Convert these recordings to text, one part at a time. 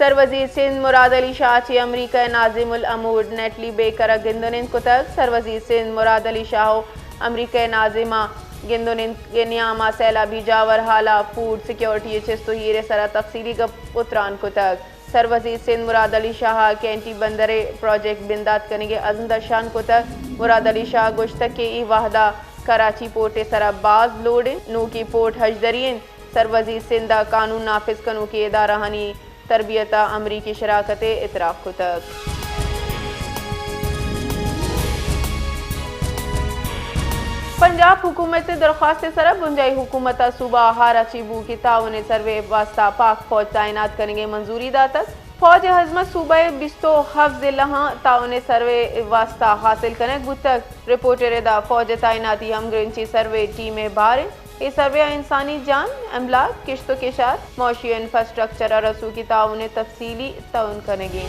سر وزیر سندھ مراد علی شاہ چی امریکہ ناظم الامور نیٹلی بیکر گندونین کتک سر وزیر سندھ مراد علی شاہ امریکہ ناظمہ گندونین نیاما سیلابی جاور حالا فوڈ سیکیورٹی چستو ہیرے سرا تفصیلی گپ اتران کتک سر وزیر سندھ مراد علی شاہ کینٹی بندرے پروجیکٹ بندات کنگے ازندہ شان کتک مراد علی شاہ گشتک کے ای واحدہ کراچی پورٹ سرا باز لوڈ نو کی پورٹ حجدرین سر وزیر سندھ قانون نافذ کنو کی ادارہ ہنی تربیت امریکی شراکت اطراف کتک پنجاب حکومت درخواست سرا بنجائی حکومت صوبہ ہارا چیبو کی تعاون سروے واسطہ پاک فوج تعینات کریں گے منظوری داتک فوج حزمت صوبہ بستو حفظ لہاں تعاون سروے واسطہ حاصل کرنے گتک رپورٹر دا فوج تعیناتی ہم گرنچی سروے ٹیم بارے یہ سروے انسانی جان املاک کشت و کشات معاشی انفراسٹرکچر اور رسو کی تعاون تفصیلی تعاون کرنے گی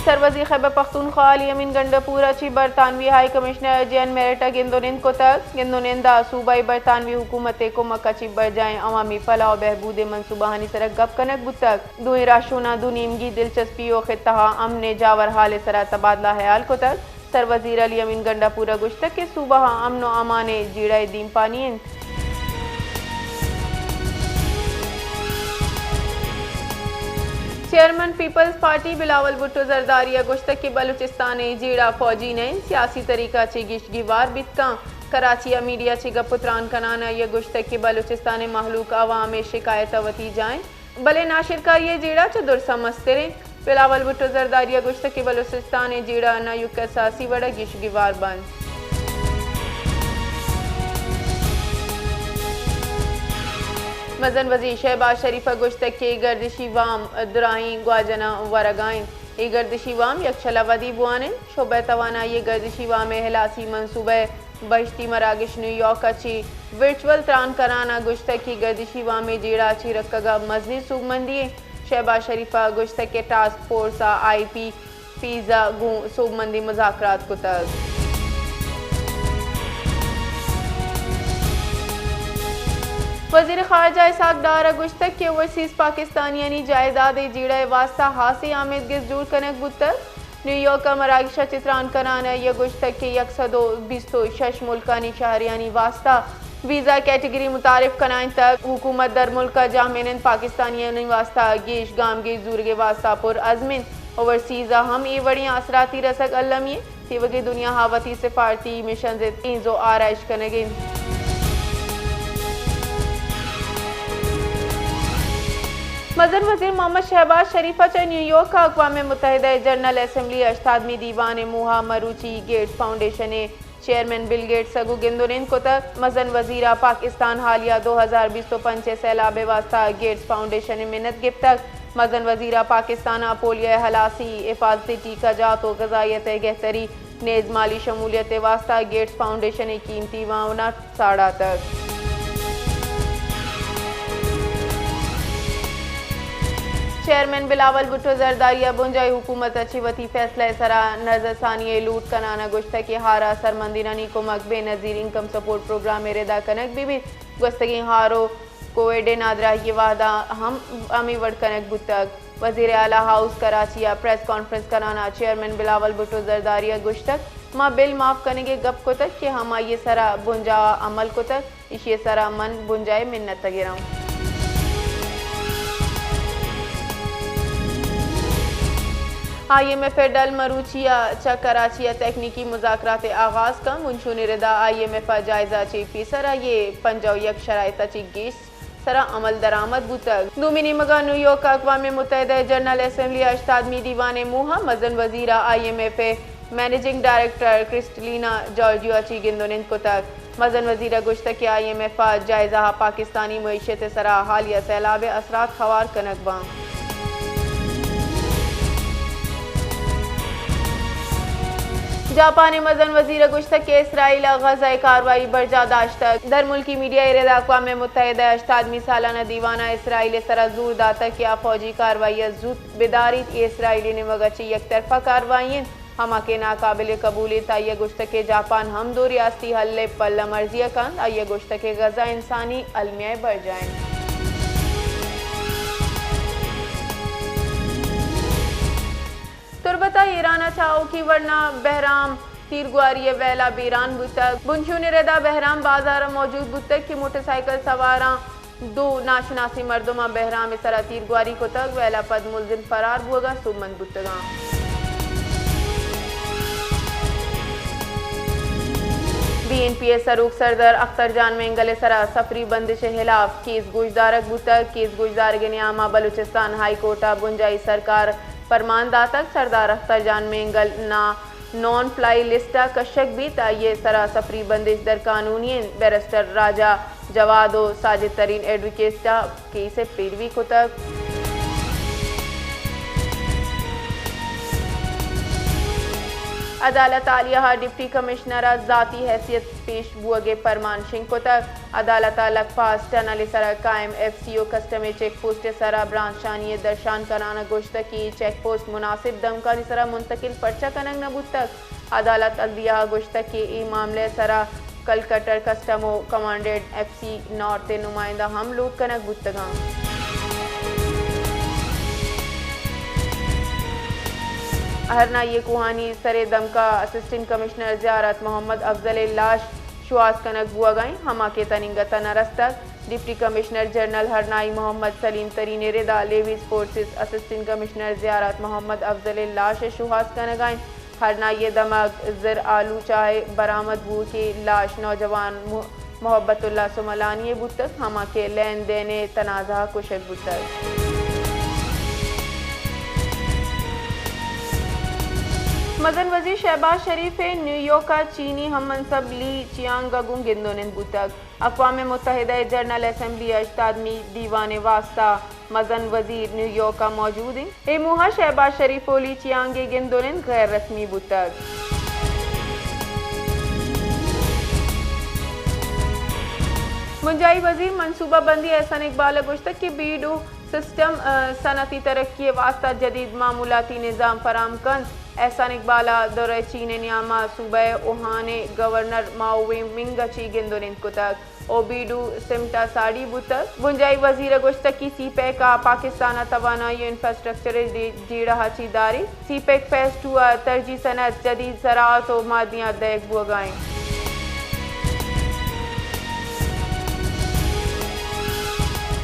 سر وزیر خیبر پختونخوا علی امین گنڈاپورہ چی برطانوی ہائی کمشنر جین میرٹا گندونین کو تک گندونیندا صوبائی برطانوی حکومت کو مکہ چی برجائیں عوامی فلاح و بہبود منصوبہ ہانی سرک گپ کنک بتک دوئی راشونا دو نیمگی دلچسپی و خطہ امن جاور حال سرا تبادلہ خیال کو تک سر وزیر علی امین گنڈاپورہ گشتک کے صوبہ امن و امان جیڑے دیم پانین chairman Peoples Party Bilawal Bhutto زرداریہ گشتک کے بلوچستان جیڑا فوجی نے سیاسی طریقہ چی گشگی وار بیتکاں کراچی میڈیا چی گپتران کنانا یہ گشتک کے بلوچستان محلوق عوام شکایت وتی جائیں بلے ناشر کا یہ جیڑا چا درسا مستریں بلاول بھٹو زرداریہ گشتک کے بلوچستان جیڑا نا یکا ساسی وڑا گشگی وار بند مزن وزیر شہباز شریفہ گشتک کے گردشی وام درائیں گواجنا ورگائیں یہ گردشی وام یکشلا ودی بوانن شعبہ توانائی گردشی وام احلاسی منصوبہ بہشتی مراکش نیو یارک چی ورچول تران کرانا گشتک کی گردشی وام جیڑا چی رکگا مزنی سوگمندی شہباز شریفہ گشتک کے ٹاسک فورس آئی پی پیزا گوں سوگمندی مذاکرات کو تک وزیر خارجہ اسحاق ڈار گشتک کے اوورسیز پاکستانیانی جائیداد جیڑا واسطہ ہاسی آمد گز جور کنک بتر نیو یارک مراکش چتران کرانا یہ گشتک کے 126 ملکانی شہریانی واسطہ ویزا کیٹیگری متعارف کنائن تک حکومت در ملک جامعین پاکستانیانی واسطہ گیش گام گی زورگ واسطہ پر ازمن اوورسیز ہم ای وڑی اثراتی رسک علمی تیوگی دنیا ہاوتی سفارتی مشن تینزو آرائش کنگی مزن وزیر محمد شہباز شریفہ چا نیو یارک کا اقوام متحدہ جنرل اسمبلی 88ویں دیوان موہا مروچی Gates Foundation chairman Bill Gates سگو گندونین کو تک مزن وزیرہ پاکستان حالیہ 2025 سیلاب واسطہ گیٹس فاؤنڈیشن منت گپ تک مزن وزیرہ پاکستان پولیو ہلاسی حفاظتی ٹیکہ جات و غذائیت گہتری نیز مالی شمولیت واسطہ گیٹس فاؤنڈیشن قیمتی معاونہ ساڑا تک چیئرمین بلاول بھٹو زرداریہ بنجائی حکومت اچھی وتی فیصلہ سرا نظر ثانیہ لوٹ کنانا گشتہ کی ہارا سرمندینانی کمک بے نظیر انکم سپورٹ پروگرام ردا کنک بھی گستگی ہارو کوویڈ نادرہ کی وعدہ ہم امی وڑ کنک بتک وزیر اعلیٰ ہاؤس کراچی پریس کانفرنس کرانا چیئرمین بلاول بھٹو زرداریہ گشتک ماں بل معاف کرنے کے گپ کو تک کہ ہم یہ سرا بنجا عمل کو تک اسی سرا من بنجائے منت تگیراؤں آئی ایم ایف ڈل مروچیا چا کراچیا تکنیکی مذاکرات آغاز کا منشون ردا آئی ایم ایف جائزہ چی پی سرا یہ 51 شرائط چی گیس سرا عمل درآمد بوتک دومینی مگا نیو یارک اقوام متحدہ جنرل اسمبلی 88ویں دیوان موہا مزن وزیرہ I M F managing director Kristalina Georgieva چی گندونین کو تک مزن وزیرہ گشتہ کے آئی ایم ایف جائزہ پاکستانی معیشت سرا حالیہ سیلاب اثرات خوار کنک باں جاپانی مزن وزیر گشتک کے اسرائیل غزہ کاروائی برجا داشتک در ملکی میڈیا ارد اقوام متحدہ 88ویں سالانہ دیوانہ اسرائیل سرا زور داتا کیا فوجی کاروائی زود بداریت اسرائیلی نے مگچی یک طرفہ کاروائیں ہما کے ناقابل قبول تائیہ گشت کے جاپان ہم دو ریاستی حل پل مرضیہ کند آئیہ گشت کے غزہ انسانی علمیہ بڑھ جائیں۔ تربتا ایران چاہو کی ورنہ بہرام تیرگواری ویلا بیران بوتک بنشون ردا بہرام بازار موجود بوتک کی موٹر سائیکل سواراں دو ناشناسی مردمہ بہرام سرا تیرگواری کو تک ویلا پد ملزم فرار بوگا سومند بوتگاں۔ بی این پی سروک سردر اختر جان مینگل سرا سفری بندش خلاف کیس گوشدارک بوتک کیس گوشدار گنیامہ بلوچستان ہائی کورٹا بنجائی سرکار فرمان داتک سردار اختر جان مینگل نان فلائی لسٹا کشک بھی تائیے سرا سفری بندش در قانونی بیرسٹر راجہ جواد و ساجد ترین ایڈوکیسٹا کی سے پیروی کو تک۔ عدالت عالیہ ڈپٹی کمشنر ذاتی حیثیت پیش بوگے فرمان شنگ کو تک عدالت لگ پاس ٹنل سرا قائم ایف سی او کسٹم چیک پوسٹ سرا برانچ شانی درشان کرانا گوشت کی چیک پوسٹ مناسب دمکانی سرا منتقل پرچہ کنگ نبود تک عدالت عدلیہ گوشت کی ای معاملے سرا کلکٹر کسٹم و کمانڈنٹ ایف سی نارتھ نمائندہ ہم لوگ کنک بودتگاں۔ ہرنا یہ کوہانی سر دمکا اسسٹنٹ کمشنر زیارت محمد افضل لاش شواز کنک بوا گئیں ہما کے تننگتا نرستک ڈپٹی کمشنر جنرل ہرنائی محمد سلیم ترین ردا لیویز فورسز اسسٹنٹ کمشنر زیارت محمد افضل لاش شواز کنگائیں ہرنا یہ دمک زر آلو چاہے برآمد بو کی لاش نوجوان محبت اللہ سملانی بوتک ہما کے لین دینے تنازع کشک بوتک۔ مدن وزیر شہباز شریف نیو یارک کا چینی ہم منصب لی چیانگ گگوں گندونن بوتک اقوام متحدہ جنرل اسمبلی اشتادمی دیوان واسطہ مدن وزیر نیو یارک کا موجود ہیں اے موہا شہباز شریف و لی چیانگ گندونن غیر رسمی بوتک۔ منجائی وزیر منصوبہ بندی احسان اقبال گشتک کی بیڈو سسٹم صنعتی ترقی واسطہ جدید معمولاتی نظام فراہم کند احسان اقبال دورہ چین نیامہ صوبہ اوہان گورنر ماو منگ چی گندونند کتک او بیڈو سمٹا ساڑی بوتک بنجائی وزیر گشتک کی سی پیک پاکستان توانائی انفراسٹرکچر جیڑا چی داری سی پیک فیس 2 ترجیح صنعت جدید زراعت و معدنیات دیکھ بوگائیں۔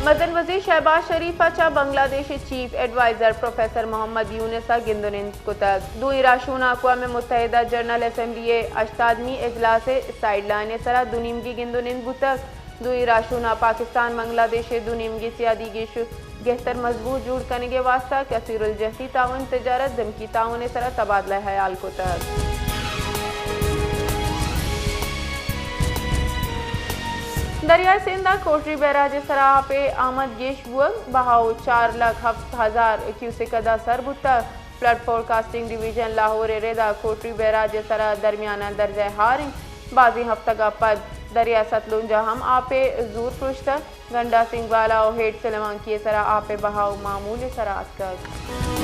مدن وزیر شہباز شریف اچھا بنگلہ دیش چیف ایڈوائزر پروفیسر محمد یونسا گندونند کتک دوئی راشون اقوام متحدہ جنرل اسمبلی اشتادمی اجلاس سائیڈ لائن سرا دونیمگی گندونند بوتک دوئی راشون پاکستان بنگلہ دیش دونیمگی سیادی گیش گہتر مضبوط جوڑ کنگے واسطہ کثیر الجہتی تعاون تجارت دمکی تعاون سرا تبادلہ خیال کتک۔ دریائے سندھ کوٹری بیراج سراہ پہ آمد گیش بوگ بہاؤ 4,07,000 کیوسک ادا سر بوتک فلڈ فورکاسٹنگ ڈویژن لاہور ردا کوٹری بیراج سرا درمیانہ درجہ ہاریں بازی ہفتگا پد دریا ستلونجا ہم آپے زور پرشتک گنڈا سنگھ والا و ہیٹ سلمان کی سرا آپے بہاؤ معمول سرا اسکر۔